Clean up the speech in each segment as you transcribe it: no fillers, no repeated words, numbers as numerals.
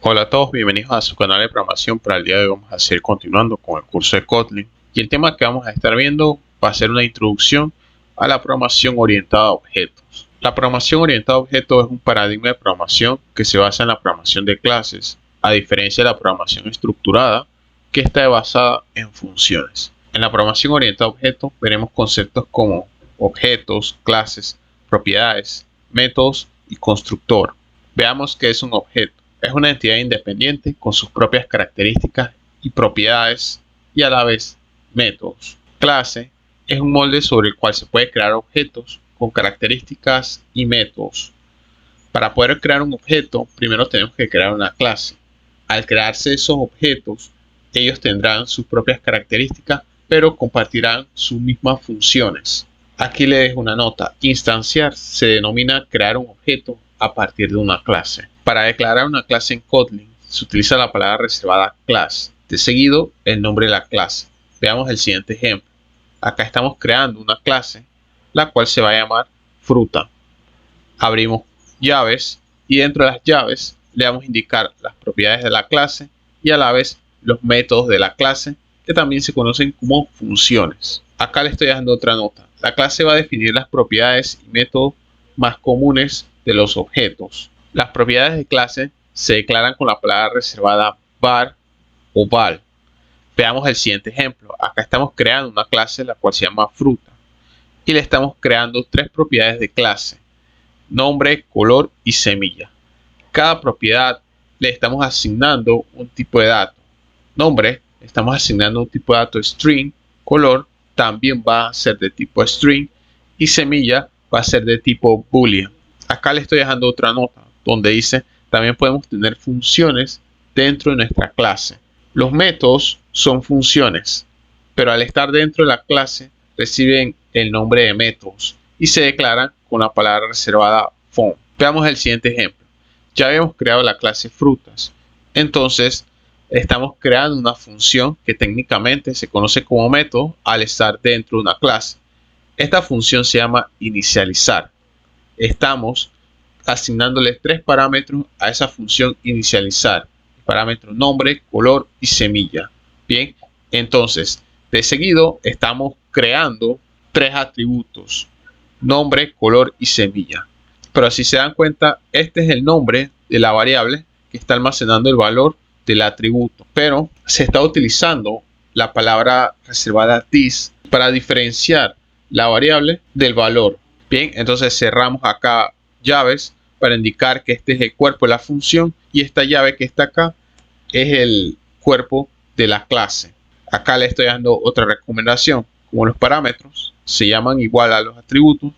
Hola a todos, bienvenidos a su canal de programación. Para el día de hoy vamos a seguir continuando con el curso de Kotlin y el tema que vamos a estar viendo va a ser una introducción a la programación orientada a objetos. La programación orientada a objetos es un paradigma de programación que se basa en la programación de clases, a diferencia de la programación estructurada que está basada en funciones. En la programación orientada a objetos veremos conceptos como objetos, clases, propiedades, métodos y constructor. Veamos qué es un objeto. Es una entidad independiente con sus propias características y propiedades y a la vez métodos. Clase es un molde sobre el cual se puede crear objetos con características y métodos. Para poder crear un objeto, primero tenemos que crear una clase. Al crearse esos objetos, ellos tendrán sus propias características, pero compartirán sus mismas funciones. Aquí les dejo una nota. Instanciar se denomina crear un objeto a partir de una clase. Para declarar una clase en Kotlin se utiliza la palabra reservada class. De seguido, el nombre de la clase. Veamos el siguiente ejemplo. Acá estamos creando una clase, la cual se va a llamar fruta. Abrimos llaves y dentro de las llaves le vamos a indicar las propiedades de la clase y a la vez los métodos de la clase, que también se conocen como funciones. Acá le estoy dando otra nota. La clase va a definir las propiedades y métodos más comunes de los objetos. Las propiedades de clase se declaran con la palabra reservada var o val. Veamos el siguiente ejemplo. Acá estamos creando una clase la cual se llama fruta y le estamos creando tres propiedades de clase: nombre, color y semilla. Cada propiedad le estamos asignando un tipo de dato. Nombre, estamos asignando un tipo de dato string. Color también va a ser de tipo string y semilla va a ser de tipo boolean. Acá le estoy dejando otra nota donde dice también podemos tener funciones dentro de nuestra clase. Los métodos son funciones, pero al estar dentro de la clase reciben el nombre de métodos y se declaran con la palabra reservada font. Veamos el siguiente ejemplo. Ya habíamos creado la clase frutas, entonces estamos creando una función que técnicamente se conoce como método al estar dentro de una clase. Esta función se llama inicializar. Estamos asignándole tres parámetros a esa función inicializar: parámetros nombre, color y semilla. Bien, entonces de seguido estamos creando tres atributos: nombre, color y semilla. Pero si se dan cuenta, este es el nombre de la variable que está almacenando el valor del atributo, pero se está utilizando la palabra reservada this para diferenciar la variable del valor. Bien, entonces cerramos acá llaves para indicar que este es el cuerpo de la función y esta llave que está acá es el cuerpo de la clase. Acá le estoy dando otra recomendación. Como los parámetros se llaman igual a los atributos,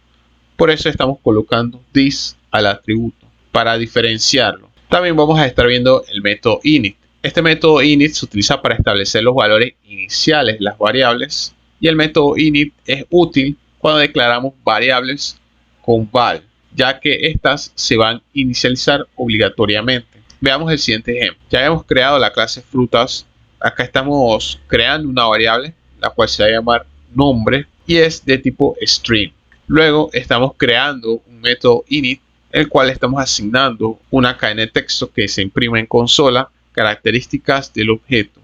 por eso estamos colocando this al atributo para diferenciarlo. También vamos a estar viendo el método init. Este método init se utiliza para establecer los valores iniciales de las variables y el método init es útil cuando declaramos variables con val, ya que estas se van a inicializar obligatoriamente. Veamos el siguiente ejemplo. Ya hemos creado la clase frutas. Acá estamos creando una variable la cual se va a llamar nombre y es de tipo string. Luego estamos creando un método init, el cual estamos asignando una cadena de texto que se imprime en consola, características del objeto.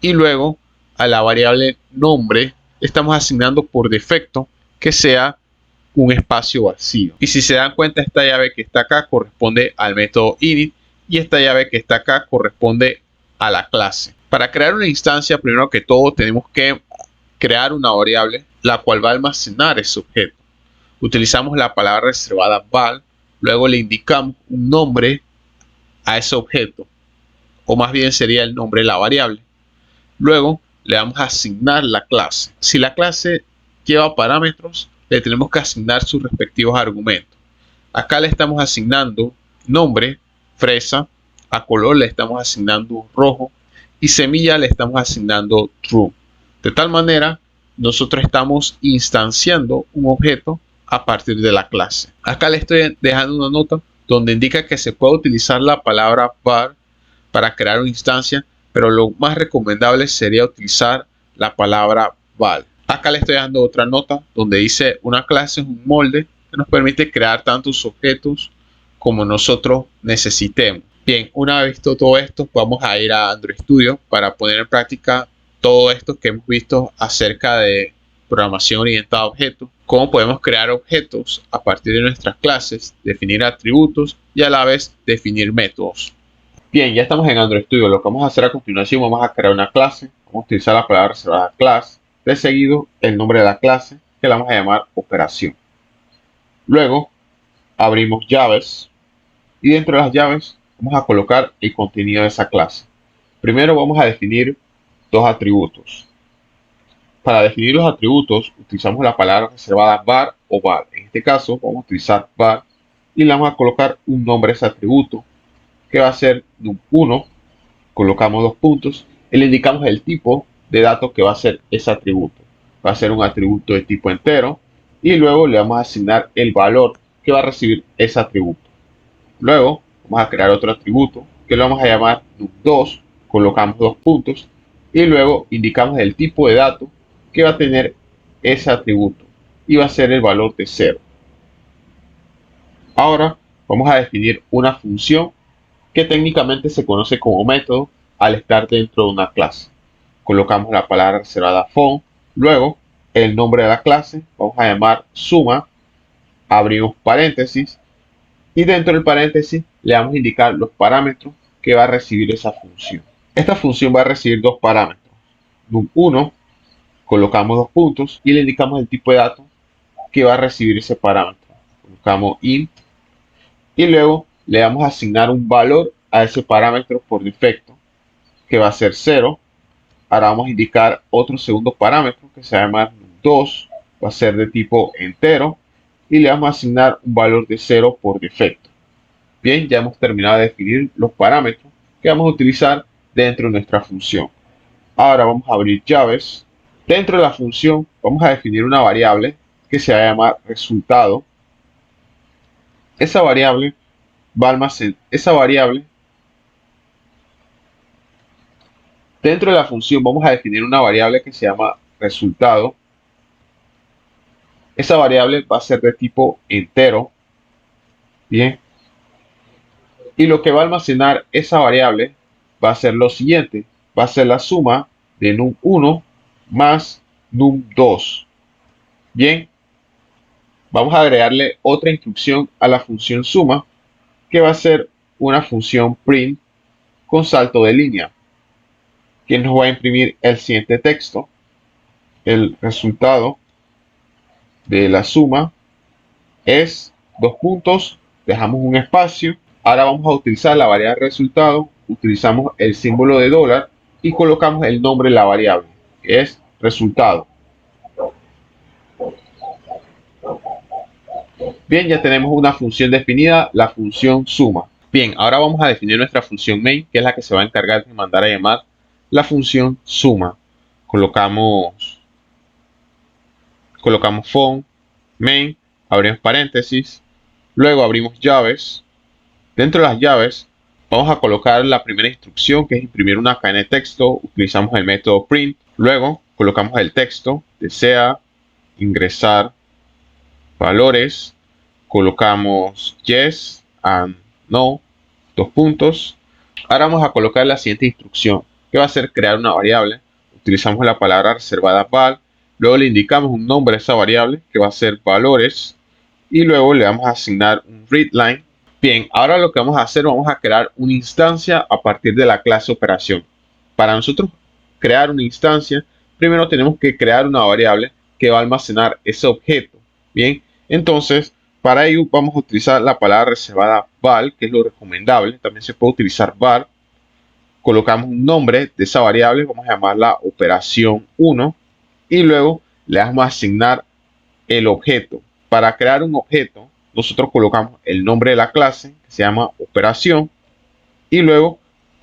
Y luego a la variable nombre estamos asignando por defecto que sea un espacio vacío. Y si se dan cuenta, esta llave que está acá corresponde al método init y esta llave que está acá corresponde a la clase. Para crear una instancia, primero que todo tenemos que crear una variable la cual va a almacenar ese objeto. Utilizamos la palabra reservada val, luego le indicamos un nombre a ese objeto, o más bien sería el nombre de la variable. Luego le vamos a asignar la clase. Si la clase lleva parámetros, le tenemos que asignar sus respectivos argumentos. Acá le estamos asignando nombre, fresa, a color le estamos asignando rojo y semilla le estamos asignando true. De tal manera, nosotros estamos instanciando un objeto a partir de la clase. Acá le estoy dejando una nota donde indica que se puede utilizar la palabra var para crear una instancia, pero lo más recomendable sería utilizar la palabra val. Acá le estoy dando otra nota donde dice una clase es un molde que nos permite crear tantos objetos como nosotros necesitemos. Bien, una vez visto todo esto, vamos a ir a Android Studio para poner en práctica todo esto que hemos visto acerca de programación orientada a objetos, cómo podemos crear objetos a partir de nuestras clases, definir atributos y a la vez definir métodos. Bien, ya estamos en Android Studio. Lo que vamos a hacer a continuación, vamos a crear una clase, vamos a utilizar la palabra reservada class, de seguido el nombre de la clase, que la vamos a llamar operación. Luego abrimos llaves y dentro de las llaves vamos a colocar el contenido de esa clase. Primero vamos a definir dos atributos. Para definir los atributos utilizamos la palabra reservada var o val. En este caso vamos a utilizar var y le vamos a colocar un nombre a ese atributo que va a ser num1. Colocamos dos puntos y le indicamos el tipo de datos que va a ser ese atributo. Va a ser un atributo de tipo entero y luego le vamos a asignar el valor que va a recibir ese atributo. Luego vamos a crear otro atributo que lo vamos a llamar num2, colocamos dos puntos y luego indicamos el tipo de dato que va a tener ese atributo y va a ser el valor de 0. Ahora vamos a definir una función que técnicamente se conoce como método al estar dentro de una clase. Colocamos la palabra reservada font, luego el nombre de la clase, vamos a llamar suma, abrimos paréntesis y dentro del paréntesis le vamos a indicar los parámetros que va a recibir esa función. Esta función va a recibir dos parámetros. Num1, colocamos dos puntos y le indicamos el tipo de datos que va a recibir ese parámetro. Colocamos int y luego le vamos a asignar un valor a ese parámetro por defecto que va a ser 0. Ahora vamos a indicar otro segundo parámetro que se llama num2, va a ser de tipo entero y le vamos a asignar un valor de 0 por defecto. Bien, ya hemos terminado de definir los parámetros que vamos a utilizar dentro de nuestra función. Ahora vamos a abrir llaves. Dentro de la función vamos a definir una variable que se va a llamar resultado. Esa variable va a almacenar, dentro de la función vamos a definir una variable que se llama resultado. Esa variable va a ser de tipo entero. Bien. Y lo que va a almacenar esa variable va a ser lo siguiente. Va a ser la suma de num1 más num2. Bien. Vamos a agregarle otra instrucción a la función suma, que va a ser una función print con salto de línea, que nos va a imprimir el siguiente texto. El resultado de la suma es dos puntos, dejamos un espacio. Ahora vamos a utilizar la variable resultado, utilizamos el símbolo de dólar y colocamos el nombre de la variable, que es resultado. Bien, ya tenemos una función definida, la función suma. Bien, ahora vamos a definir nuestra función main, que es la que se va a encargar de mandar a llamar la función suma. Colocamos font, main, abrimos paréntesis, luego abrimos llaves. Dentro de las llaves vamos a colocar la primera instrucción, que es imprimir una cadena de texto. Utilizamos el método print. Luego colocamos el texto, desea ingresar valores. Colocamos yes and no, dos puntos. Ahora vamos a colocar la siguiente instrucción, que va a ser crear una variable. Utilizamos la palabra reservada val. Luego le indicamos un nombre a esa variable, que va a ser valores. Y luego le vamos a asignar un readline. Bien, ahora lo que vamos a hacer, vamos a crear una instancia a partir de la clase operación. Para nosotros crear una instancia, primero tenemos que crear una variable que va a almacenar ese objeto. Bien, entonces para ello vamos a utilizar la palabra reservada val, que es lo recomendable. También se puede utilizar var. Colocamos un nombre de esa variable, vamos a llamarla operación 1 y luego le vamos a asignar el objeto. Para crear un objeto, nosotros colocamos el nombre de la clase, que se llama operación, y luego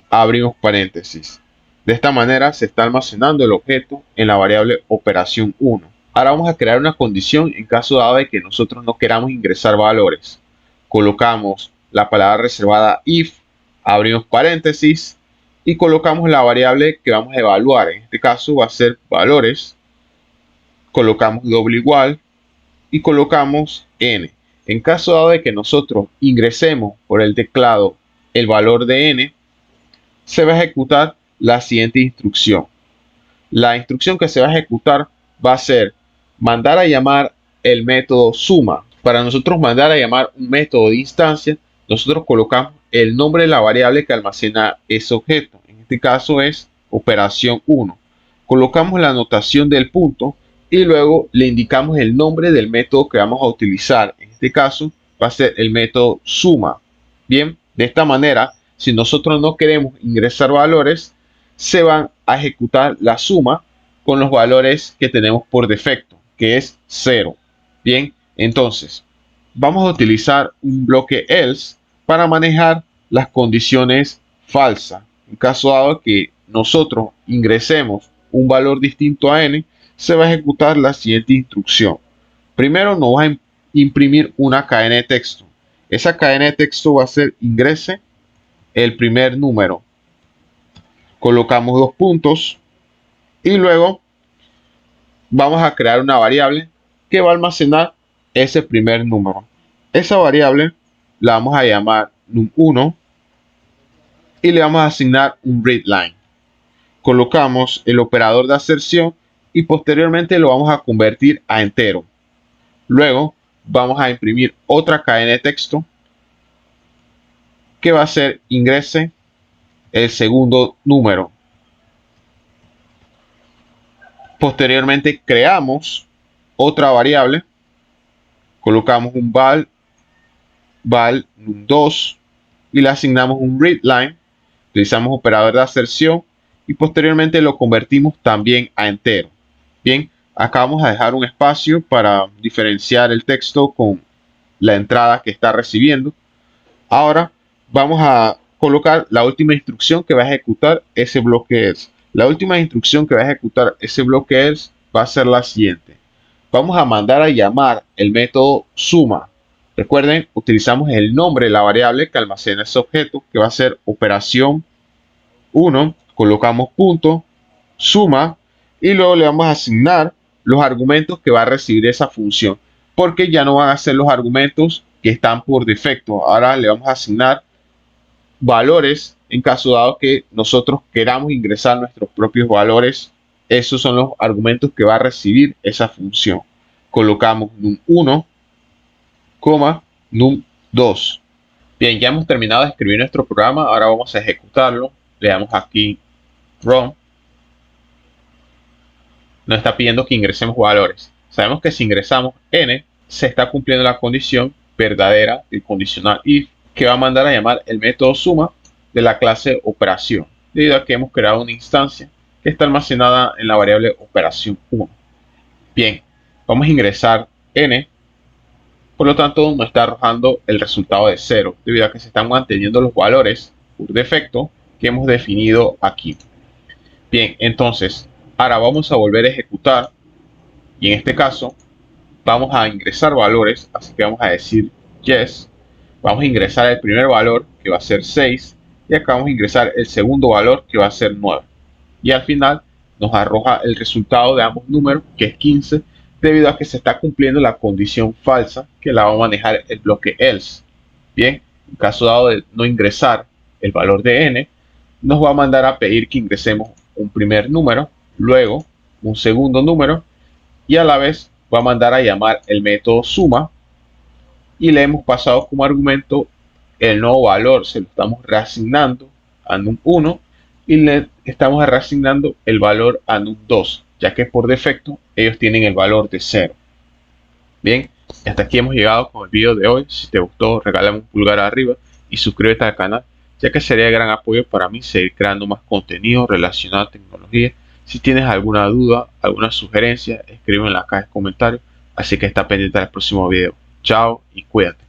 abrimos paréntesis. De esta manera se está almacenando el objeto en la variable operación 1. Ahora vamos a crear una condición en caso dado de que nosotros no queramos ingresar valores. Colocamos la palabra reservada if, abrimos paréntesis y colocamos la variable que vamos a evaluar. En este caso va a ser valores. Colocamos doble igual y colocamos n. En caso dado de que nosotros ingresemos por el teclado el valor de n, se va a ejecutar la siguiente instrucción. La instrucción que se va a ejecutar va a ser mandar a llamar el método suma. Para nosotros mandar a llamar un método de instancia, nosotros colocamos el nombre de la variable que almacena ese objeto. En este caso es operación 1. Colocamos la anotación del punto y luego le indicamos el nombre del método que vamos a utilizar. En este caso va a ser el método suma. Bien, de esta manera, si nosotros no queremos ingresar valores, se van a ejecutar la suma con los valores que tenemos por defecto, que es 0. Bien, entonces vamos a utilizar un bloque else para manejar las condiciones falsas. En caso dado que nosotros ingresemos un valor distinto a n, se va a ejecutar la siguiente instrucción. Primero nos va a imprimir una cadena de texto. Esa cadena de texto va a ser ingrese el primer número. Colocamos 2 puntos y luego vamos a crear una variable que va a almacenar ese primer número. Esa variable la vamos a llamar num1 y le vamos a asignar un readline. Colocamos el operador de aserción y posteriormente lo vamos a convertir a entero. Luego vamos a imprimir otra cadena de texto que va a ser ingrese el segundo número. Posteriormente creamos otra variable, colocamos un val num2 y le asignamos un readline, utilizamos operador de aserción y posteriormente lo convertimos también a entero. Bien, acá vamos a dejar un espacio para diferenciar el texto con la entrada que está recibiendo. Ahora vamos a colocar la última instrucción que va a ejecutar ese bloque else. La última instrucción que va a ejecutar ese bloque else va a ser la siguiente. Vamos a mandar a llamar el método suma. Recuerden, utilizamos el nombre de la variable que almacena ese objeto, que va a ser operación 1. Colocamos punto, suma, y luego le vamos a asignar los argumentos que va a recibir esa función, porque ya no van a ser los argumentos que están por defecto. Ahora le vamos a asignar valores en caso dado que nosotros queramos ingresar nuestros propios valores. Esos son los argumentos que va a recibir esa función. Colocamos num1, num2. Bien, ya hemos terminado de escribir nuestro programa. Ahora vamos a ejecutarlo. Le damos aquí run. Nos está pidiendo que ingresemos valores. Sabemos que si ingresamos n, se está cumpliendo la condición verdadera del condicional if, que va a mandar a llamar el método suma de la clase operación, debido a que hemos creado una instancia que está almacenada en la variable operación 1. Bien, vamos a ingresar n, por lo tanto nos está arrojando el resultado de 0, debido a que se están manteniendo los valores por defecto que hemos definido aquí. Bien, entonces ahora vamos a volver a ejecutar y en este caso vamos a ingresar valores, así que vamos a decir yes. Vamos a ingresar el primer valor que va a ser 6 y acá vamos a ingresar el segundo valor que va a ser 9 y al final nos arroja el resultado de ambos números, que es 15, debido a que se está cumpliendo la condición falsa que la va a manejar el bloque else. Bien, en caso dado de no ingresar el valor de n, nos va a mandar a pedir que ingresemos un primer número, luego un segundo número y a la vez va a mandar a llamar el método suma y le hemos pasado como argumento el nuevo valor, se lo estamos reasignando a num1 y le estamos reasignando el valor a num2, ya que por defecto ellos tienen el valor de 0. Bien, hasta aquí hemos llegado con el video de hoy. Si te gustó, regálame un pulgar arriba y suscríbete al canal, ya que sería de gran apoyo para mí seguir creando más contenido relacionado a tecnología. Si tienes alguna duda, alguna sugerencia, escribe en la caja de comentarios. Así que está pendiente del próximo video. Chao y cuídate.